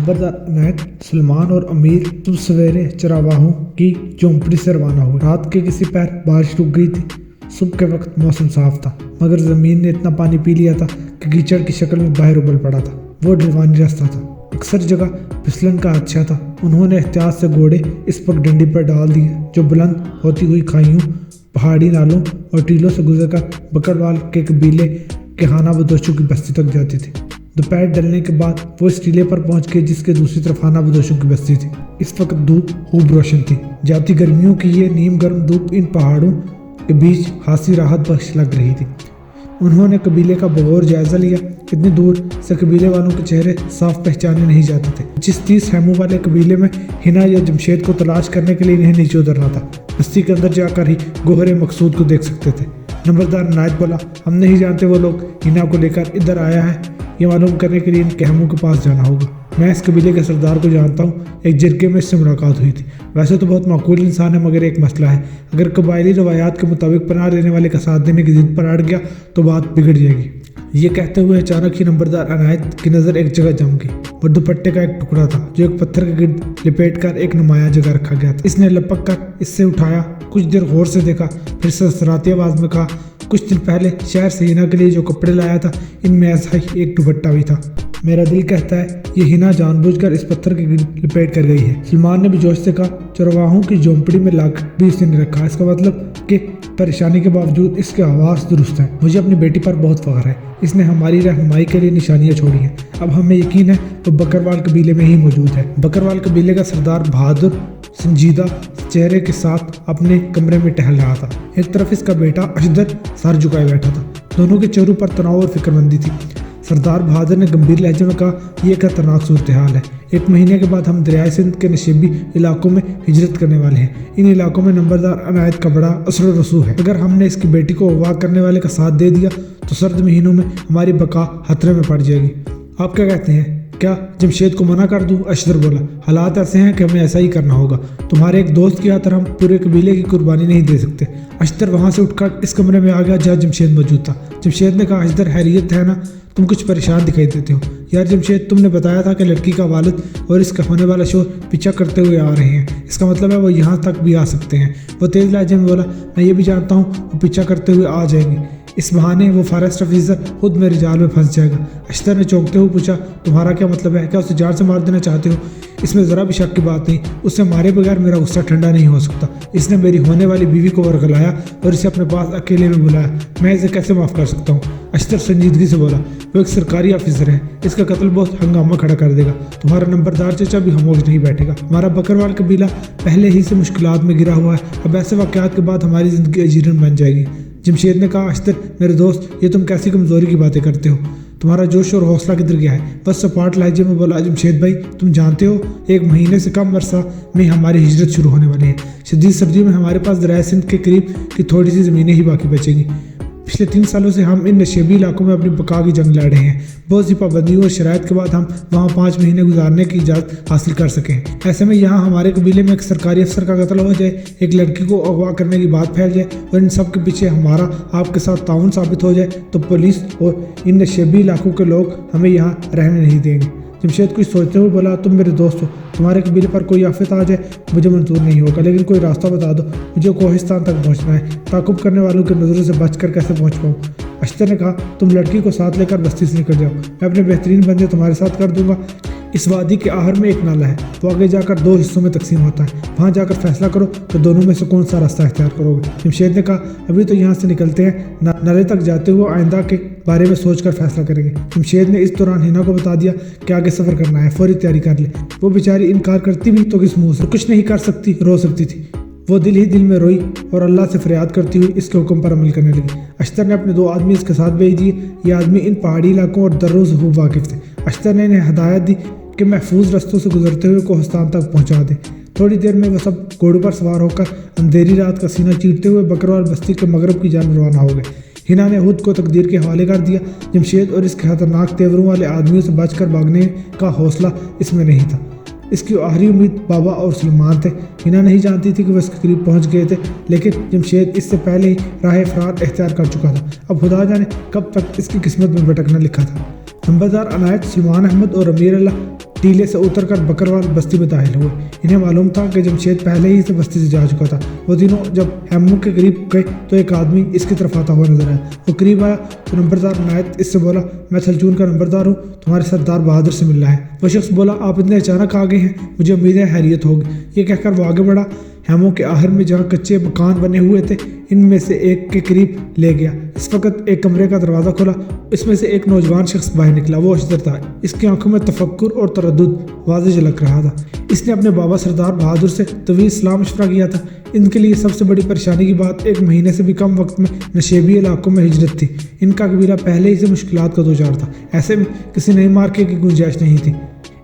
नंबरदार अनायत, सलमान और अमीर सुबह सवेरे चरावाहों की झोंपड़ी से रवाना हुए। रात के किसी पैर बारिश रुक गई थी। सुबह के वक्त मौसम साफ था, मगर जमीन ने इतना पानी पी लिया था कि कीचड़ की शक्ल में बाहर उबल पड़ा था। वो ढलवानी रास्ता था, अक्सर जगह फिसलन का हादसा था। उन्होंने एहतियात से घोड़े इस पगडंडी पर डाल दिए जो बुलंद होती हुई खाइयों, पहाड़ी नालों और टीलों से गुजरकर बकरवाल के कबीले के खाना बदोशों की बस्ती तक जाती थी। दोपहर ढलने के बाद वो इस टीले पर पहुंच गए जिसके दूसरी तरफ खाना बदोशों की बस्ती थी। इस वक्त धूप खूब रोशन थी। जाती गर्मियों की ये नीम गर्म धूप इन पहाड़ों के बीच खासी राहत बख्श लग रही थी। उन्होंने कबीले का बगौर जायजा लिया। इतनी दूर से कबीले वालों के चेहरे साफ पहचाने नहीं जाते थे। 25-30 हैमों वाले कबीले में हिना या जमशेद को तलाश करने के लिए इन्हें नीचे उतरना था। बस्ती के अंदर जाकर ही गोहरे मकसूद को देख सकते थे। नंबरदार अनायत बोला, हम नहीं जानते वो लोग हिना को लेकर इधर आया है। ये मालूम करने के लिए इन कहमों के पास जाना होगा। मैं इस कबीले के सरदार को जानता हूँ। एक जिरगे में इससे मुलाकात हुई थी। वैसे तो बहुत माकूल इंसान है, मगर एक मसला है। अगर कबायली रवायात के मुताबिक पनाह लेने वाले का साथ देने की जिद पर अड़ गया तो बात बिगड़ जाएगी। ये कहते हुए अचानक ही नंबरदार अनायत की नज़र एक जगह जम गई। वो दुपट्टे का एक टुकड़ा था जो एक पत्थर के गिर्द लिपेट कर एक नुमाया जगह रखा गया था। इसने लपक कर इससे उठाया, कुछ देर गौर से देखा, फिर ससराती आवाज़ में कहा, कुछ दिन पहले शहर से हिना के लिए जो कपड़े लाया था इनमें ऐसा ही एक दुपट्टा भी था। मेरा दिल कहता है ये हिना जानबूझकर इस पत्थर के गिर्द लिपेट कर गई है। सलमान ने भी जोश से कहा, चरवाहों की झोंपड़ी में लाकर भी इसने रखा। इसका मतलब कि परेशानी के बावजूद इसके आवाज़ दुरुस्त है। मुझे अपनी बेटी पर बहुत फख्र है। इसने हमारी रहनुमाई के लिए निशानियां छोड़ी हैं। अब हमें यकीन है वो बकरवाल कबीले में ही मौजूद है। बकरवाल कबीले का सरदार बहादुर संजीदा चेहरे के साथ अपने कमरे में टहल रहा था। एक तरफ इसका बेटा अशदर सर झुकाए बैठा था। दोनों के चेहरों पर तनाव और फिक्रमंदी थी। सरदार बहादुर ने गंभीर लहजे में कहा, यह खतरनाक सूरत हाल है। 1 महीने के बाद हम दरियाए सिंध के नशेबी इलाकों में हिजरत करने वाले हैं। इन इलाकों में नंबरदार अनायत का बड़ा असर रसूख है। अगर हमने इसकी बेटी को अगवा करने वाले का साथ दे दिया तो सर्द महीनों में हमारी बका खतरे में पड़ जाएगी। आप क्या कहते हैं? क्या जमशेद को मना कर दूं? अशदर बोला, हालात ऐसे हैं कि हमें ऐसा ही करना होगा। तुम्हारे एक दोस्त की खातिर हम पूरे कबीले की कुर्बानी नहीं दे सकते। अशदर वहां से उठकर इस कमरे में आ गया जहाँ जमशेद मौजूद था। जमशेद ने कहा, अशदर हैरियत है ना? तुम कुछ परेशान दिखाई देते हो। यार जमशेद, तुमने बताया था कि लड़की का वालिद और इसका होने वाला शोर पीछा करते हुए आ रहे हैं। इसका मतलब है वो यहाँ तक भी आ सकते हैं। वो तेज लहजे में बोला, मैं ये भी जानता हूँ वो पीछा करते हुए आ जाएंगे। इस बहाने वो फॉरेस्ट ऑफिसर खुद मेरे जाल में फंस जाएगा। अशतर ने चौंकते हुए पूछा, तुम्हारा क्या मतलब है? क्या उसे जान से मार देना चाहते हो? इसमें ज़रा भी शक की बात नहीं। उससे मारे बगैर मेरा गुस्सा ठंडा नहीं हो सकता। इसने मेरी होने वाली बीवी को वरगलाया और इसे अपने पास अकेले में बुलाया। मैं इसे कैसे माफ़ कर सकता हूँ? अशतर संजीदगी से बोला, वो एक सरकारी ऑफिसर है। इसका कत्ल बहुत हंगामा खड़ा कर देगा। तुम्हारा नंबरदार चचा भी खामोश नहीं बैठेगा। हमारा बकरवाल कबीला पहले ही से मुश्किलात में गिरा हुआ है। अब ऐसे वाक़यात के बाद हमारी ज़िंदगी अजीरन बन जाएगी। जमशेद ने कहा, अशतर मेरे दोस्त, ये तुम कैसी कमज़ोरी की बातें करते हो? तुम्हारा जोश और हौसला किधर गया है? बस सपाट लहजे में बोला जमशेद भाई, तुम जानते हो 1 महीने से कम अरसा में हमारी हिजरत शुरू होने वाली है। शदीद सर्दियों में हमारे पास दरियाए सिंध के करीब की थोड़ी सी ज़मीनें ही बाकी बचेंगी। पिछले 3 सालों से हम इन नशेबी इलाकों में अपनी बका की जंग लड़ रहे हैं। बहुत सी पाबंदियों और शराइत के बाद हम वहाँ 5 महीने गुजारने की इजाज़त हासिल कर सकें। ऐसे में यहाँ हमारे कबीले में एक सरकारी अफसर का कत्ल हो जाए, एक लड़की को अगवा करने की बात फैल जाए और इन सब के पीछे हमारा आपके साथ ताउन साबित हो जाए तो पुलिस और इन नशेबी इलाकों के लोग हमें यहाँ रहने नहीं देंगे। जमशेद कुछ सोचते हुए बोला, तुम मेरे दोस्त हो। तुम्हारे कबीले पर कोई आफत आ जाए मुझे मंजूर नहीं होगा, लेकिन कोई रास्ता बता दो। मुझे कोहिस्तान तक पहुंचना है। ताकुब करने वालों की नज़रों से बचकर कैसे पहुंच पाऊँ? अशतर ने कहा, तुम लड़की को साथ लेकर बस्ती से निकल जाओ। मैं अपने बेहतरीन बंदे तुम्हारे साथ कर दूंगा। इस वादी के आहर में एक नाला है। वो आगे जाकर 2 हिस्सों में तकसीम होता है। वहाँ जाकर फैसला करो तो दोनों में से कौन सा रास्ता इख्तियार करोगे। जमशेद ने कहा, अभी तो यहाँ से निकलते हैं, नाले तक जाते हुए आइंदा के बारे में सोचकर फैसला करेंगे। जमशेद ने इस दौरान हिना को बता दिया कि आगे सफ़र करना है, फौरी तैयारी कर ले। वो बेचारी इनकार करती भी तो किस मुँह से? कुछ नहीं कर सकती, रो सकती थी। वो दिल ही दिल में रोई और अल्लाह से फरियाद करती हुई इसके हुक्म पर अमल करने लगी। अशतर ने अपने 2 आदमी इसके साथ भेज दिए। ये आदमी इन पहाड़ी इलाकों और दर्रों से खूब वाकिफ थे। अशतर ने इन्हें हदायत दी कि महफूज रस्तों से गुजरते हुए कोहिस्तान तक पहुंचा दें। थोड़ी देर में वो सब घोड़ों पर सवार होकर अंधेरी रात का सीना चीरते हुए बकरवाल बस्ती के मगरब की जान रवाना हो गए। हिना ने खुद को तकदीर के हवाले कर दिया। जमशेद और इसके खतरनाक तेवरों वाले आदमियों से बचकर भागने का हौसला इसमें नहीं था। इसकी आखिरी उम्मीद बाबा और सलमान थे। हिना नहीं जानती थी कि वह इसके करीब पहुंच गए थे, लेकिन जमशेद इससे पहले ही राह फरार इख्तियार कर चुका था। अब खुदा जाने कब तक इसकी किस्मत में भटकना लिखा था। नंबरदार अनायत, सलमान अहमद और अमीर अल्लाह टीले से उतरकर बकरवाल बस्ती में दाखिल हुए। इन्हें मालूम था कि जमशेद पहले ही से बस्ती से जा चुका था। वो तीनों जब हेमू के करीब गए तो एक आदमी इसकी तरफ आता हुआ नजर आया। वो करीब आया तो नंबरदार अनायत इससे बोला, मैं थलचून का नंबरदार हूँ, तुम्हारे सरदार बहादुर से मिलना है। वो शख्स बोला, आप इतने अचानक आ गए हैं, मुझे उम्मीद है हैरियत होगी। ये कहकर वो आगे बढ़ा। हेमू के आखिर में जहाँ कच्चे मकान बने हुए थे, इनमें से एक के करीब ले गया। इस वक्त एक कमरे का दरवाज़ा खुला। इसमें से एक नौजवान शख्स बाहर निकला। वो अशतर था। इसकी आंखों में तफक्कुर और तरद्दुद वाज़ेह झलक रहा था। इसने अपने बाबा सरदार बहादुर से तवील सलाह मशवरा किया था। इनके लिए सबसे बड़ी परेशानी की बात 1 महीने से भी कम वक्त में नशेबी इलाकों में हिजरत थी। इनका कबीला पहले ही से मुश्किलात का दो-चार था। ऐसे में किसी नई मार्के की गुंजाइश नहीं थी।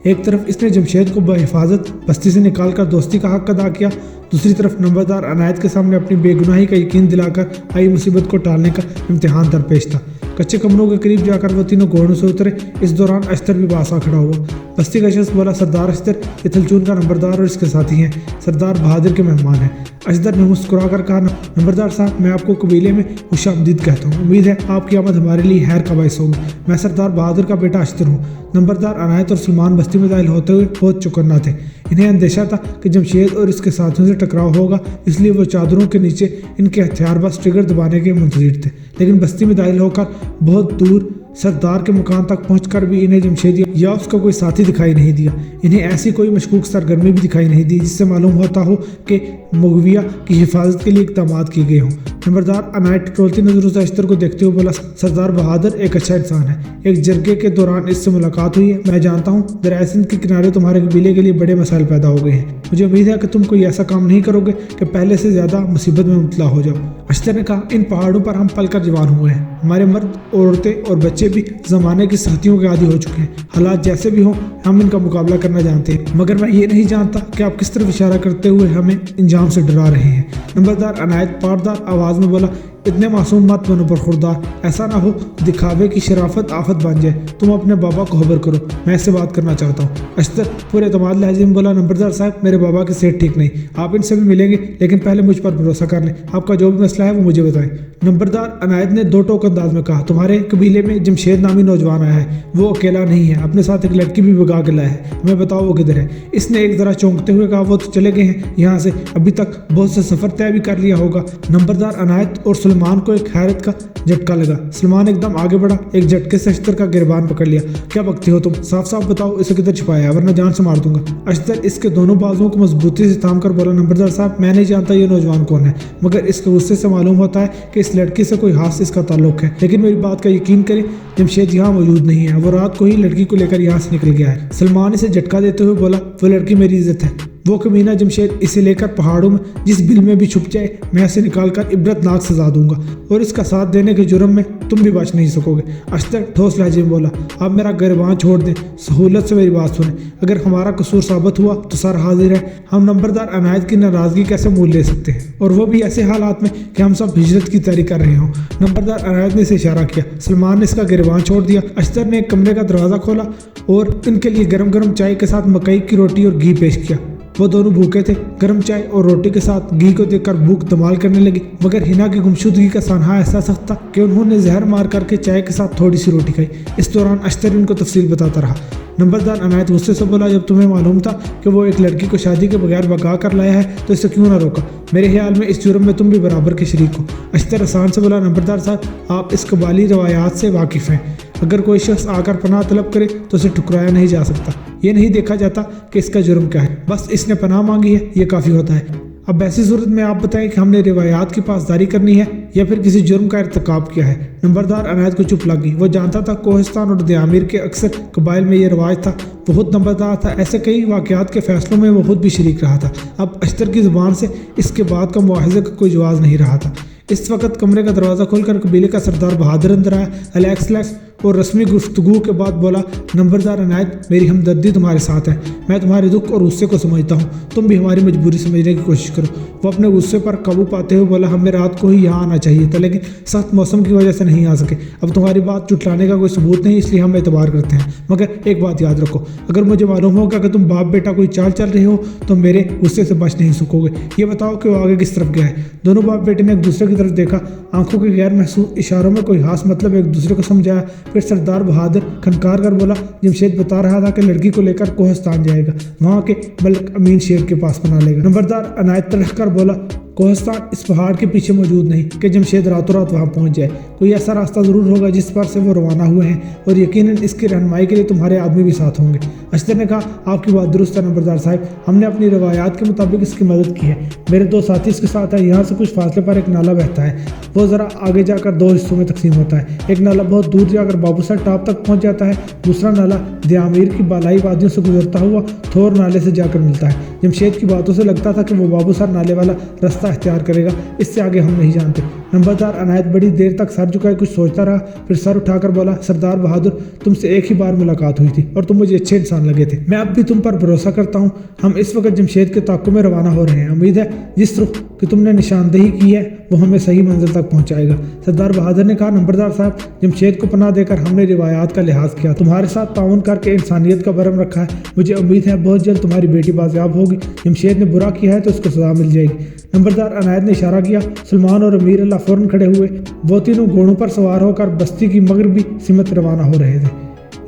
एक तरफ इसने जमशेद को बहिफाजत बस्ती से निकालकर दोस्ती का हक अदा किया, दूसरी तरफ नंबरदार अनायत के सामने अपनी बेगुनाही का यकीन दिलाकर आई मुसीबत को टालने का इम्तिहान दरपेश था। कच्चे कमरों के करीब जाकर वो तीनों घोड़ों से उतरे। इस दौरान अख्तर भी पास आ खड़ा हुआ। बस्ती का शख्स बोला, सरदार अख्तर, ये थलचून का नंबरदार और इसके साथी हैं, सरदार बहादुर के मेहमान हैं। अख्तर ने मुस्कुरा कर कहा, नंबरदार साहब, मैं आपको कबीले में खुशामदीद कहता हूँ। उम्मीद है आपकी आमद हमारे लिए खैर का बाइस होगी। मैं सरदार बहादुर का बेटा अख्तर हूँ। नंबरदार अनायत और सलमान बस्ती में दाखिल होते हुए बहुत चौकन्ना थे। इन्हें अंदेशा था कि जमशेद और इसके साथियों से टकराव होगा, इसलिए वो चादरों के नीचे इनके हथियारबंद ट्रिगर दबाने के मुंतज़िर थे। लेकिन बस्ती में दाखिल होकर बहुत दूर सरदार के मकान तक पहुंचकर भी इन्हें जमशेद या उसका कोई साथी दिखाई नहीं दिया। इन्हें ऐसी कोई मशकूक सरगर्मी भी दिखाई नहीं दी जिससे मालूम होता हो कि मुगविया की हिफाजत के लिए इक़दाम किए गए हों। नंबरदार अनायत टटोलती नजरों से अख्तर को देखते हुए बोला, सरदार बहादुर एक अच्छा इंसान है। एक जरगे के दौरान इससे मुलाकात हुई है। मैं जानता हूँ दरिया सिंध के किनारे तुम्हारे कबीले के लिए बड़े मसाइल पैदा हो गए हैं। मुझे उम्मीद है कि तुम कोई ऐसा काम नहीं करोगे कि पहले से ज़्यादा मुसीबत में मुबतला हो जाओ। अख्तर ने कहा, इन पहाड़ों पर हम पलकर जवान हुए हैं। हमारे मर्द, औरतें और बच्चे भी ज़माने की सख्तियों के आदी हो चुके हैं। हालात जैसे भी हों, हम इनका मुकाबला करना जानते हैं, मगर मैं ये नहीं जानता कि आप किस तरफ इशारा करते हुए हमें इंजाम से डरा रहे हैं। नंबरदार अनायत पारदार आवाज़ में बोला, इतने मासूम मत बनो बरखुरदार, ऐसा ना हो दिखावे की शराफत आफत बन जाए। तुम अपने बाबा को खबर करो, मैं इससे बात करना चाहता हूँ। अख्तर पूरे एतमाद लहजे में बोला, नंबरदार साहब, मेरे बाबा की सेहत ठीक नहीं, आप इनसे भी मिलेंगे, लेकिन पहले मुझ पर भरोसा कर लें। आपका जो भी मसला है वो मुझे बताएं। नंबरदार अनायत ने दो टोक अंदाज में कहा, तुम्हारे कबीले में जमशेद नामी नौजवान आया है। वो अकेला नहीं है, अपने साथ एक लड़की भी भगा के लाया है। हमें बताओ वो किधर है। इसने एक जरा चौंकते हुए कहा, वो तो चले गए हैं यहाँ से, अभी तक बहुत से सफ़र तय भी कर लिया होगा। नंबरदार अनायत और सलमान को एक हैरत का झटका लगा। सलमान एकदम आगे बढ़ा, एक झटके से अख्तर का गिरबान पकड़ लिया। क्या बकते हो तुम, साफ साफ बताओ इसे किधर छुपाया है, वरना जान से मार दूंगा। अख्तर इसके दोनों बाजुओं को मजबूती से थाम कर बोला, नंबरदार साहब, मैं नहीं जानता ये नौजवान कौन है, मगर इसके गुस्से से मालूम होता है कि इस लड़की से कोई हास इसका ताल्लुक है। लेकिन मेरी बात का यकीन करें, जमशेद यहाँ मौजूद नहीं है। वो रात को ही लड़की को लेकर यहाँ से निकल गया है। सलमान इसे झटका देते हुए बोला, वो लड़की मेरी इज्जत है। वो कमीना जमशेद इसे लेकर पहाड़ों में जिस बिल में भी छुप जाए, मैं इसे निकालकर इबरतनाक सजा दूंगा, और इसका साथ देने के जुर्म में तुम भी बच नहीं सकोगे। अख्तर ठोस लहजे में बोला, आप मेरा गिरबान छोड़ दें, सहूलत से मेरी बात सुनें। अगर हमारा कसूर साबित हुआ तो सर हाजिर है। हम नंबरदार अनायत की नाराजगी कैसे मोल ले सकते हैं, और वो भी ऐसे हालात में कि हम सब हिजरत की तैयारी कर रहे हों। नंबरदार अनायत ने इसे इशारा किया। सलमान ने इसका गिरबान छोड़ दिया। अख्तर ने एक कमरे का दरवाज़ा खोला और इनके लिए गरम गरम चाय के साथ मकई की रोटी और घी पेश किया। वो दोनों भूखे थे। गर्म चाय और रोटी के साथ घी को देखकर भूख धमाल करने लगी, मगर हिना की गुमशुदगी का सानहा ऐसा सख्त था कि उन्होंने जहर मार करके चाय के साथ थोड़ी सी रोटी खाई। इस दौरान अख्तर उनको तफसील बताता रहा। नंबरदार अनायत गुस्से से बोला, जब तुम्हें मालूम था कि वो एक लड़की को शादी के बगैर भगा कर लाया है तो इसे क्यों ना रोका। मेरे ख्याल में इस जुर्म में तुम भी बराबर के शरीक हो। अख्तर आसान से बोला, नंबरदार साहब, आप इस कबाली रवायात से वाकिफ़ हैं। अगर कोई शख्स आकर पनाह तलब करे तो उसे ठुकराया नहीं जा सकता। ये नहीं देखा जाता कि इसका जुर्म क्या है, बस इसने पनाह मांगी है, ये काफ़ी होता है। अब ऐसी सूरत में आप बताएं कि हमने रिवायात की पासदारी करनी है या फिर किसी जुर्म का इर्तिकाब किया है। नंबरदार अनायत को चुप लगी। वो जानता था कोहिस्तान और दियामीर के अक्सर कबाइल में ये रवाज था। वो खुद नंबरदार था, ऐसे कई वाक़यात के फैसलों में वो खुद भी शरीक रहा था। अब अख्तर की ज़ुबान से इसके बाद का मुआवजे का कोई जवाब नहीं रहा था। इस वक्त कमरे का दरवाज़ा खोलकर कबीले का सरदार बहादुर अंदर आया। अलैक्स और रस्मी गुफ्तगू के बाद बोला, नंबरदार अनायत, मेरी हमदर्दी तुम्हारे साथ है। मैं तुम्हारे दुख और गुस्से को समझता हूँ, तुम भी हमारी मजबूरी समझने की कोशिश करो। वो अपने गुस्से पर काबू पाते हुए बोला, हमें रात को ही यहाँ आना चाहिए था, लेकिन सख्त मौसम की वजह से नहीं आ सके। अब तुम्हारी बात जुटलाने का कोई सबूत नहीं, इसलिए हम एतबार करते हैं। मगर एक बात याद रखो, अगर मुझे मालूम होगा कि तुम बाप बेटा कोई चाल चल रहे हो तो मेरे गुस्से से बच नहीं सकोगे। ये बताओ कि वो आगे किस तरफ गया है। दोनों बाप बेटे ने एक दूसरे की तरफ देखा। आंखों के गैर महसूस इशारों में कोई खास मतलब एक दूसरे को समझाया। फिर सरदार बहादुर खनकार कर बोला, जमशेद बता रहा था कि लड़की को लेकर कोहस्तान जाएगा, वहाँ के मलिक अमीन शेर के पास बना लेगा। नंबरदार अनायत तड़क कर बोला, कोहस्तान इस पहाड़ के पीछे मौजूद नहीं कि जमशेद रातों रात वहाँ पहुँच जाए। कोई ऐसा रास्ता ज़रूर होगा जिस पर से वो रवाना हुए हैं, और यकीनन इसकी रहनुमाई के लिए तुम्हारे आदमी भी साथ होंगे। अशतर ने कहा, आपकी बात दुरुस्त है नंबरदार साहब, हमने अपनी रवायात के मुताबिक इसकी मदद की है। मेरे 2 साथी इसके साथ हैं। यहाँ से कुछ फासले पर एक नाला बहता है, वो ज़रा आगे जाकर 2 हिस्सों में तकसीम होता है। एक नाला बहुत दूर जाकर बाबूसर टॉप तक पहुँच जाता है, दूसरा नाला दियामीर की बालाई वादियों से गुजरता हुआ थोर नाले से जाकर मिलता है। जमशेद की बातों से लगता था कि वो बाबूसर नाले वाला रास्ता इख्तियार करेगा, इससे आगे हम नहीं जानते। नंबरदार अनायत बड़ी देर तक सर झुकाए कुछ सोचता रहा, फिर सर उठाकर बोला, सरदार बहादुर, तुमसे एक ही बार मुलाकात हुई थी और तुम मुझे अच्छे इंसान लगे थे। मैं अब भी तुम पर भरोसा करता हूँ। हम इस वक्त जमशेद के ताक़ुब में रवाना हो रहे हैं। उम्मीद है जिस रुख की तुमने निशानदेही की है वो हमें सही मंजिल तक पहुँचाएगा। सरदार बहादुर ने कहा, नंबरदार साहब, जमशेद को पनाह देकर हमने रिवायात का लिहाज किया, तुम्हारे साथ ताउन करके इंसानियत का भरम रखा है। मुझे उम्मीद है बहुत जल्द तुम्हारी बेटी बाजियाब होगी। जमशेद ने बुरा किया है तो उसको सजा मिल जाएगी। नंबरदार अनायत ने इशारा किया। सलमान और अमीर अल्लाह फौरन खड़े हुए। वो तीनों घोड़ों पर सवार होकर बस्ती की मगरबी सिमत रवाना हो रहे थे।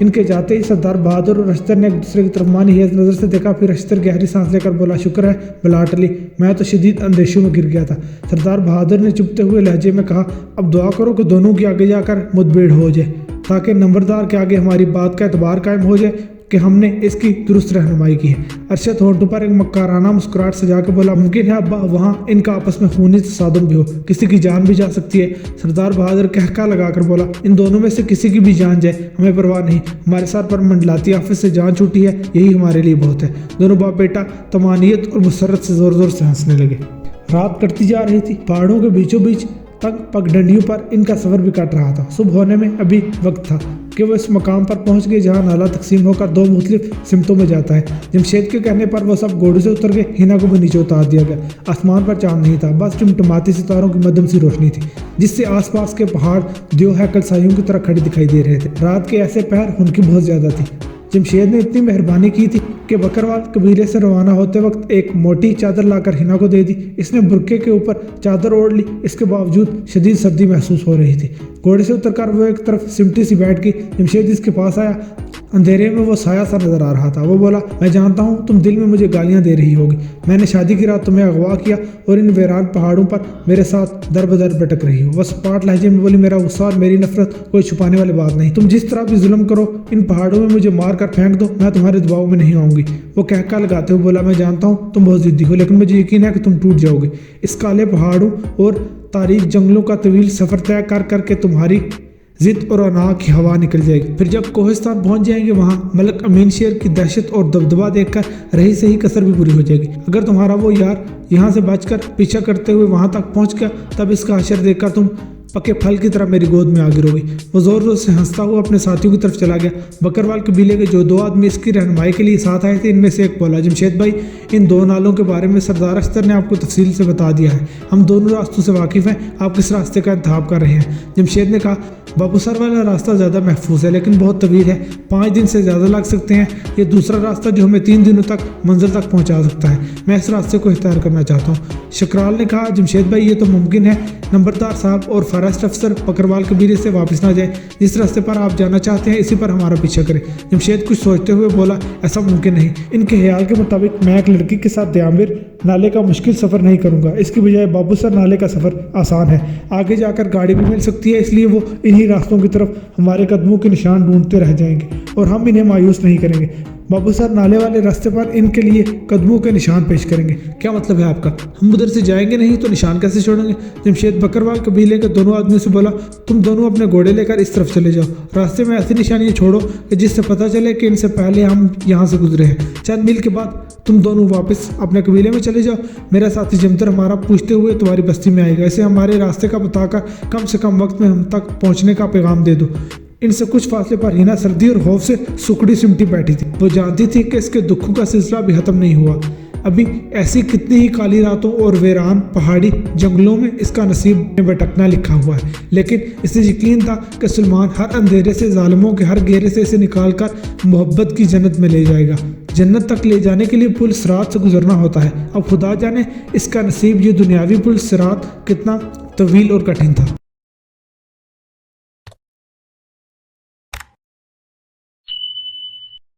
इनके जाते ही सरदार बहादुर और अशतर ने एक दूसरे की तरफ मानी हेज नज़र से देखा। फिर अशतर गहरी सांस लेकर बोला, शुक्र है बला टली, मैं तो शदीद अंदेशों में गिर गया था। सरदार बहादुर ने चुपते हुए लहजे में कहा, अब दुआ करो कि दोनों के आगे जाकर मुठभेड़ हो जाए, ताकि नंबरदार के आगे हमारी बात का एतबार कायम हो जाए कि हमने इसकी दुरुस्त रहनुमाई की है। अरशद होंठों पर एक मक्काराना मुस्कुराहट सजा के बोला, मुमकिन है अब्बा वहाँ इनका आपस में खूनी तसादुम भी हो, किसी की जान भी जा सकती है। सरदार बहादुर कहका लगाकर बोला, इन दोनों में से किसी की भी जान जाए हमें परवाह नहीं, हमारे सर पर मंडलाती आफत से जान छूटी है, यही हमारे लिए बहुत है। दोनों बाप बेटा तमानियत और मुसरत से ज़ोर ज़ोर से हंसने लगे। रात कटती जा रही थी। पहाड़ों के बीचों बीच तंग पगडंडियों पर इनका सफ़र भी कट रहा था। सुबह होने में अभी वक्त था कि वो इस मकाम पर पहुंच गए जहां नाला तकसीम होकर 2 मुख्तलिफ सिमतों में जाता है। जमशेद के कहने पर वो सब घोड़े से उतर गए। हिना को भी नीचे उतार दिया गया। आसमान पर चांद नहीं था, बस टिमटिमाती सितारों की मध्यम सी रोशनी थी, जिससे आसपास के पहाड़ दियो हैकल साइयों की तरह खड़े दिखाई दे रहे थे। रात के ऐसे पहर उनकी बहुत ज़्यादा थी। जमशेद ने इतनी मेहरबानी की थी कि बकरवाल कबीले से रवाना होते वक्त एक मोटी चादर लाकर हिना को दे दी। इसने बुरके के ऊपर चादर ओढ़ ली। इसके बावजूद शदीद सर्दी महसूस हो रही थी। घोड़े से उतरकर वो एक तरफ सिमटी सी बैठ गई। जमशेद इसके पास आया। अंधेरे में वो साया सा नजर आ रहा था। वो बोला, मैं जानता हूँ तुम दिल में मुझे गालियाँ दे रही होगी। मैंने शादी की रात तुम्हें अगवा किया और इन वीरान पहाड़ों पर मेरे साथ दर बदर भटक रही हो। वो सपाट लहजे में बोली, मेरा गुस्सा और मेरी नफरत कोई छुपाने वाली बात नहीं। तुम जिस तरह भी जुल्म करो, इन पहाड़ों में मुझे मार कर फेंक दो, मैं तुम्हारे दबाव में नहीं आऊँगी। वो कहका लगाते हुए बोला, मैं जानता हूँ तुम बहुत जिद्दी हो, लेकिन मुझे यकीन है कि तुम टूट जाओगे। इस काले पहाड़ों और तारीख जंगलों का तवील सफ़र तय कर करके तुम्हारी जिद और अना की हवा निकल जाएगी। फिर जब कोहिस्तान पहुंच जाएंगे, वहाँ मलिक अमीन शेर की दहशत और दबदबा देखकर रही सही कसर भी पूरी हो जाएगी। अगर तुम्हारा वो यार यहाँ से बचकर पीछा करते हुए वहाँ तक पहुँच गया, तब इसका हशर देखकर तुम पके फल की तरह मेरी गोद में आ गिरोगी। वो जोर जोर से हंसता हुआ अपने साथियों की तरफ चला गया। बकरवाल कबीले के जो 2 आदमी इसकी रहनुमाई के लिए साथ आए थे, इनमें से एक बोला, जमशेद भाई, इन 2 नालों के बारे में सरदार अख्तर ने आपको तफसील से बता दिया है। हम दोनों रास्तों से वाकिफ़ हैं, आप किस रास्ते का इंतखाब कर रहे हैं। जमशेद ने कहा, बाबूसर वाला रास्ता ज़्यादा महफूज है, लेकिन बहुत तवील है, 5 दिन से ज़्यादा लग सकते हैं। ये दूसरा रास्ता जो हमें 3 दिनों तक मंजिल तक पहुँचा सकता है, मैं इस रास्ते को इख्तियार करना चाहता हूँ। शकराल ने कहा, जमशेद भाई, ये तो मुमकिन है। नंबरदार साहब और फॉरेस्ट अफसर बकरवाल कबीले से वापस ना जाए। जिस रास्ते पर आप जाना चाहते हैं, इसी पर हमारा पीछा करें। जमशेद कुछ सोचते हुए बोला, ऐसा मुमकिन नहीं। इनके ख्याल के मुताबिक मैं एक लड़की के साथ दियामीर नाले का मुश्किल सफ़र नहीं करूँगा। इसकी बजाय बाबूसर नाले का सफ़र आसान है, आगे जाकर गाड़ी भी मिल सकती है, इसलिए वो इन्हीं रास्तों की तरफ हमारे कदमों के निशान ढूंढते रह जाएंगे और हम इन्हें मायूस नहीं करेंगे। बाबूसर नाले वाले रास्ते पर इनके लिए कदमों के निशान पेश करेंगे। क्या मतलब है आपका? हम उधर से जाएंगे नहीं तो निशान कैसे छोड़ेंगे? जमशेद बकरवाल कबीले के दोनों आदमियों से बोला, तुम दोनों अपने घोड़े लेकर इस तरफ चले जाओ। रास्ते में ऐसी निशानियाँ छोड़ो कि जिससे पता चले कि इनसे पहले हम यहाँ से गुजरे हैं। चंद मील के बाद तुम दोनों वापस अपने कबीले में चले जाओ। मेरा साथी जमतर हमारा पूछते हुए तुम्हारी बस्ती में आएगा। इसे हमारे रास्ते का बताकर कम से कम वक्त में हम तक पहुँचने का पैगाम दे दो। इनसे कुछ फासले पर हिना सर्दी और खौफ से सुकड़ी सिमटी बैठी थी। वो जानती थी कि इसके दुखों का सिलसिला भी खत्म नहीं हुआ। अभी ऐसी कितनी ही काली रातों और वीरान पहाड़ी जंगलों में इसका नसीब में भटकना लिखा हुआ है, लेकिन इसे यकीन था कि सलमान हर अंधेरे से, जालिमों के हर घेरे से इसे निकाल कर मोहब्बत की जन्नत में ले जाएगा। जन्नत तक ले जाने के लिए पुल सिरात से गुजरना होता है। अब खुदा जाने इसका नसीब ये दुनियावी पुल सिरात कितना तवील और कठिन था।